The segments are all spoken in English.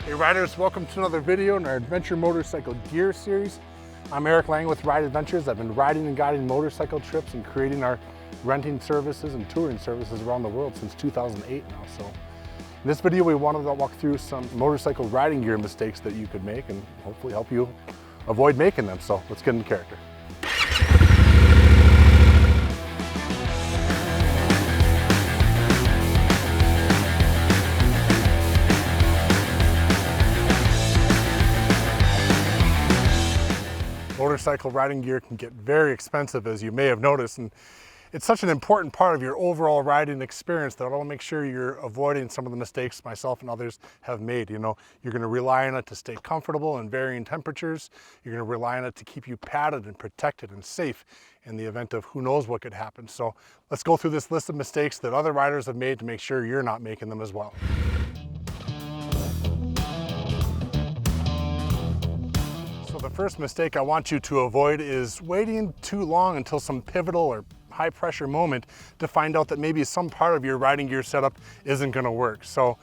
Hey riders, welcome to another video in our Adventure Motorcycle Gear series. I'm Eric Lange with Ride Adventures. I've been riding and guiding motorcycle trips and creating our renting services and touring services around the world since 2008 now. So in this video, we wanted to walk through some motorcycle riding gear mistakes that you could make and hopefully help you avoid making them. So let's get into character. Motorcycle riding gear can get very expensive, as you may have noticed, and it's such an important part of your overall riding experience that I want to make sure you're avoiding some of the mistakes myself and others have made. You know, you're going to rely on it to stay comfortable in varying temperatures. You're going to rely on it to keep you padded and protected and safe in the event of who knows what could happen. So let's go through this list of mistakes that other riders have made to make sure you're not making them as well. The first mistake I want you to avoid is waiting too long until some pivotal or high pressure moment to find out that maybe some part of your riding gear setup isn't going to work. So,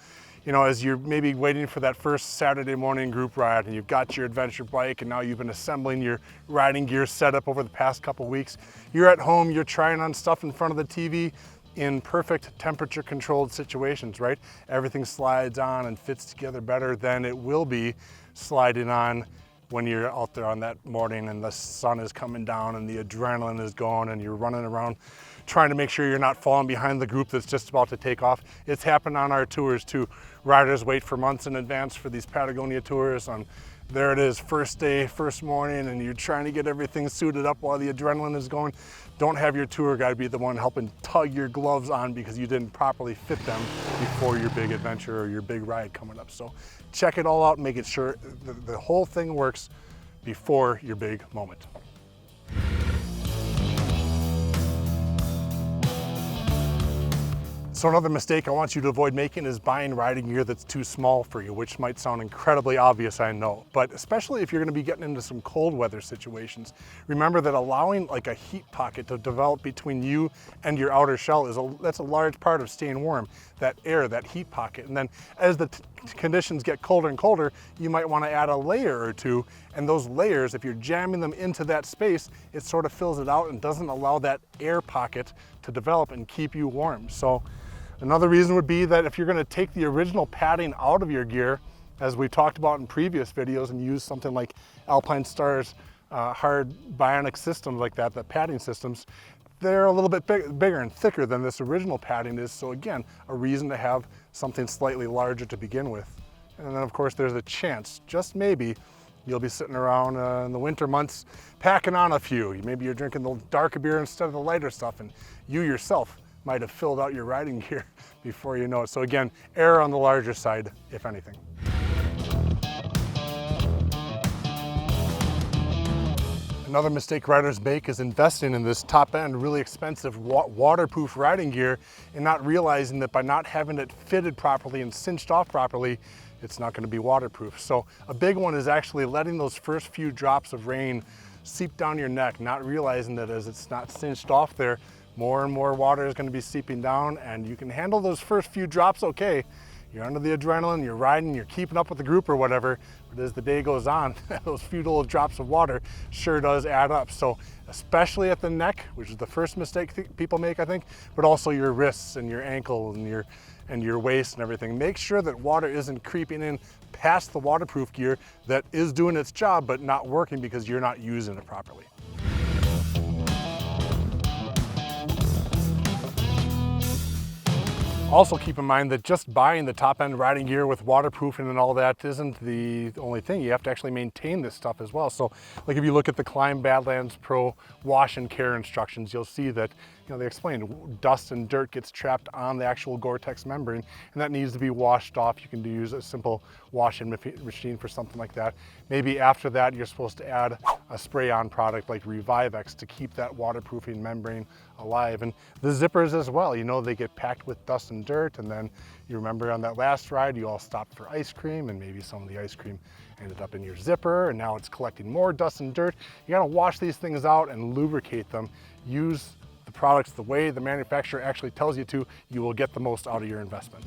you know, as you're maybe waiting for that first Saturday morning group ride and you've got your adventure bike and now you've been assembling your riding gear setup over the past couple weeks, you're at home, you're trying on stuff in front of the TV in perfect temperature controlled situations, right? Everything slides on and fits together better than it will be sliding on when you're out there on that morning and the sun is coming down and the adrenaline is going and you're running around trying to make sure you're not falling behind the group that's just about to take off. It's happened on our tours too. Riders wait for months in advance for these Patagonia tours. There it is, first day, first morning, and you're trying to get everything suited up while the adrenaline is going. Don't have your tour guide be the one helping tug your gloves on because you didn't properly fit them before your big adventure or your big ride coming up. So check it all out and make it sure the whole thing works before your big moment. So another mistake I want you to avoid making is buying riding gear that's too small for you, which might sound incredibly obvious, I know, but especially if you're going to be getting into some cold weather situations, remember that allowing like a heat pocket to develop between you and your outer shell that's a large part of staying warm, that air, that heat pocket. And then as the conditions get colder and colder, you might want to add a layer or two, and those layers, if you're jamming them into that space, it sort of fills it out and doesn't allow that air pocket to develop and keep you warm. So another reason would be that if you're going to take the original padding out of your gear, as we talked about in previous videos, and use something like Alpine Star's hard bionic systems like that, the padding systems, they're a little bit bigger and thicker than this original padding is. So again, a reason to have something slightly larger to begin with. And then of course there's a chance, just maybe, you'll be sitting around in the winter months packing on a few. Maybe you're drinking the darker beer instead of the lighter stuff, and you yourself might have filled out your riding gear before you know it. So again, err on the larger side, if anything. Another mistake riders make is investing in this top-end, really expensive waterproof riding gear and not realizing that by not having it fitted properly and cinched off properly, it's not going to be waterproof. So a big one is actually letting those first few drops of rain seep down your neck, not realizing that as it's not cinched off there, more and more water is going to be seeping down, and you can handle those first few drops okay. You're under the adrenaline, you're riding, you're keeping up with the group or whatever, but as the day goes on, those few little drops of water sure does add up. So especially at the neck, which is the first mistake people make, I think, but also your wrists and your ankle and your waist and everything. Make sure that water isn't creeping in past the waterproof gear that is doing its job but not working because you're not using it properly. Also keep in mind that just buying the top-end riding gear with waterproofing and all that isn't the only thing. You have to actually maintain this stuff as well. So like if you look at the Climb Badlands Pro wash and care instructions, you'll see that, you know, they explain dust and dirt gets trapped on the actual Gore-Tex membrane and that needs to be washed off. You can use a simple washing machine for something like that. Maybe after that you're supposed to add a spray-on product like Revive-X to keep that waterproofing membrane alive. And the zippers as well, you know, they get packed with dust and dirt, and then you remember on that last ride you all stopped for ice cream and maybe some of the ice cream ended up in your zipper and now it's collecting more dust and dirt. You got to wash these things out and lubricate them. Use the products the way the manufacturer actually tells you to. You will get the most out of your investment.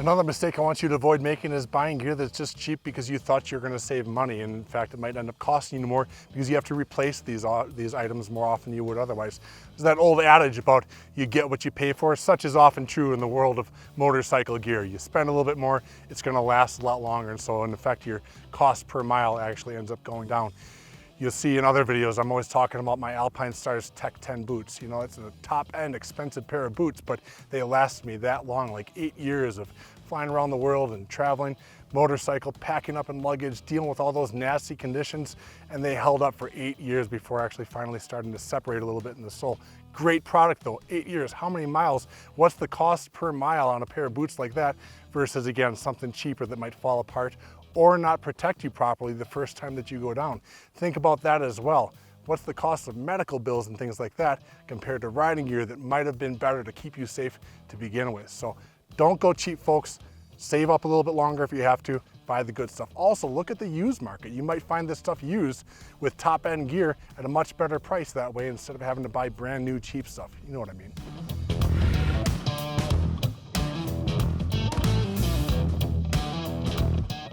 Another mistake I want you to avoid making is buying gear that's just cheap because you thought you're going to save money. And in fact, it might end up costing you more because you have to replace these items more often than you would otherwise. There's that old adage about you get what you pay for. Such is often true in the world of motorcycle gear. You spend a little bit more, it's going to last a lot longer. And so in effect, your cost per mile actually ends up going down. You'll see in other videos, I'm always talking about my Alpinestars Tech 10 boots. You know, it's a top-end expensive pair of boots, but they last me that long, like 8 years of flying around the world and traveling, motorcycle, packing up in luggage, dealing with all those nasty conditions, and they held up for 8 years before actually finally starting to separate a little bit in the sole. Great product though, 8 years. How many miles? What's the cost per mile on a pair of boots like that versus, again, something cheaper that might fall apart or not protect you properly the first time that you go down? Think about that as well. What's the cost of medical bills and things like that compared to riding gear that might have been better to keep you safe to begin with? So don't go cheap, folks. Save up a little bit longer if you have to. Buy the good stuff. Also, look at the used market. You might find this stuff used with top-end gear at a much better price that way instead of having to buy brand new cheap stuff. You know what I mean.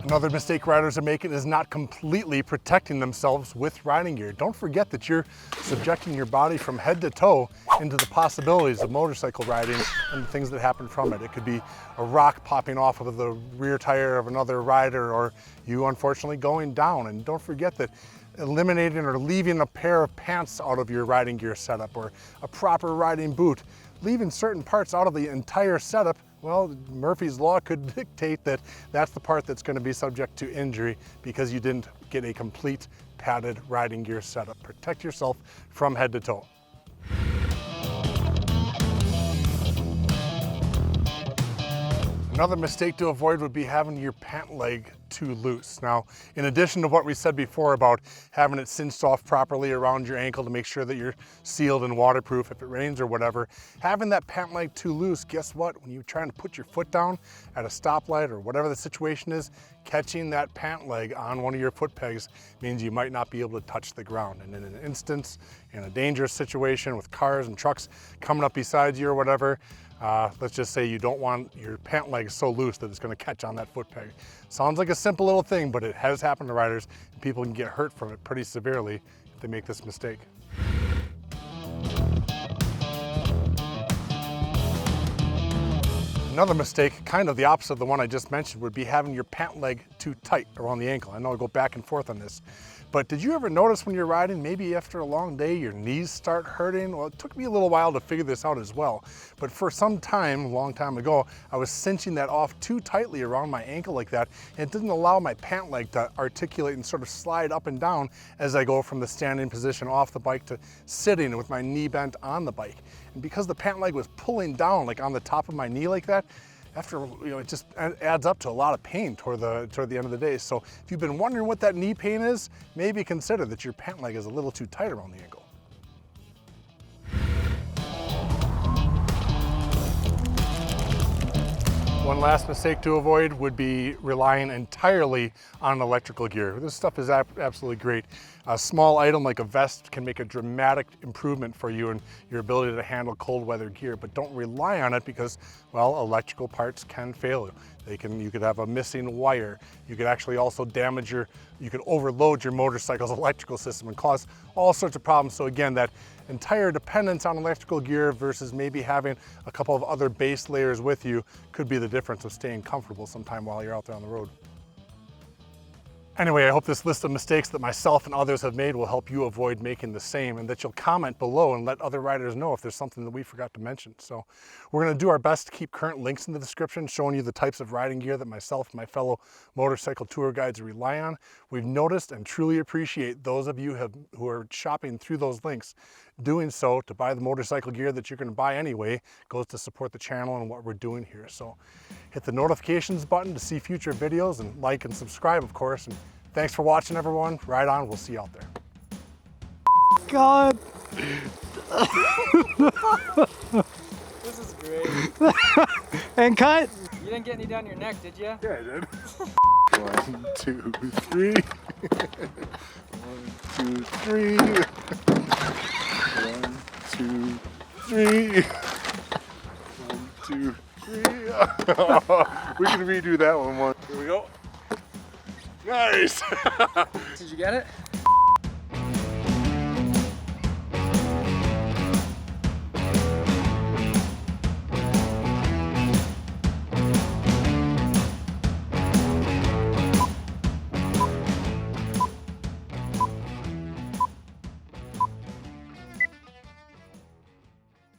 Another mistake riders are making is not completely protecting themselves with riding gear. Don't forget that you're subjecting your body from head to toe into the possibilities of motorcycle riding and the things that happen from it. It could be a rock popping off of the rear tire of another rider, or you unfortunately going down. And don't forget that eliminating or leaving a pair of pants out of your riding gear setup, or a proper riding boot, leaving certain parts out of the entire setup, well, Murphy's Law could dictate that that's the part that's going to be subject to injury because you didn't get a complete padded riding gear setup. Protect yourself from head to toe. Another mistake to avoid would be having your pant leg too loose. Now, in addition to what we said before about having it cinched off properly around your ankle to make sure that you're sealed and waterproof if it rains or whatever, having that pant leg too loose, guess what? When you're trying to put your foot down at a stoplight or whatever the situation is, catching that pant leg on one of your foot pegs means you might not be able to touch the ground. And in an instance, in a dangerous situation with cars and trucks coming up beside you or whatever, let's just say you don't want your pant leg so loose that it's going to catch on that foot peg. Sounds like a simple little thing, but it has happened to riders, and people can get hurt from it pretty severely if they make this mistake. Another mistake, kind of the opposite of the one I just mentioned, would be having your pant leg too tight around the ankle. I know I go back and forth on this, but did you ever notice when you're riding, maybe after a long day, your knees start hurting? Well, it took me a little while to figure this out as well, but for some time, a long time ago, I was cinching that off too tightly around my ankle like that, and it didn't allow my pant leg to articulate and sort of slide up and down as I go from the standing position off the bike to sitting with my knee bent on the bike. And because the pant leg was pulling down like on the top of my knee like that, after, it just adds up to a lot of pain toward the end of the day. So if you've been wondering what that knee pain is, maybe consider that your pant leg is a little too tight around the ankle. One last mistake to avoid would be relying entirely on electrical gear. This stuff is absolutely great. A small item like a vest can make a dramatic improvement for you in your ability to handle cold weather gear, but don't rely on it because, well, electrical parts can fail you. You could have a missing wire. You could actually also you could overload your motorcycle's electrical system and cause all sorts of problems. So again, that entire dependence on electrical gear versus maybe having a couple of other base layers with you could be the difference of staying comfortable sometime while you're out there on the road. Anyway, I hope this list of mistakes that myself and others have made will help you avoid making the same, and that you'll comment below and let other riders know if there's something that we forgot to mention. So we're going to do our best to keep current links in the description showing you the types of riding gear that myself and my fellow motorcycle tour guides rely on. We've noticed and truly appreciate those of you who are shopping through those links. Doing so to buy the motorcycle gear that you're going to buy anyway goes to support the channel and what we're doing here. So hit the notifications button to see future videos, and like and subscribe, of course. And thanks for watching, everyone. Ride on. We'll see you out there. God. This is great. And cut. You didn't get any down your neck, did you? Yeah, I did. 1, 2, 3. 1, 2, 3. 1, 2, 3. 1, 2, We can redo that one more. Here we go. Nice. Did you get it?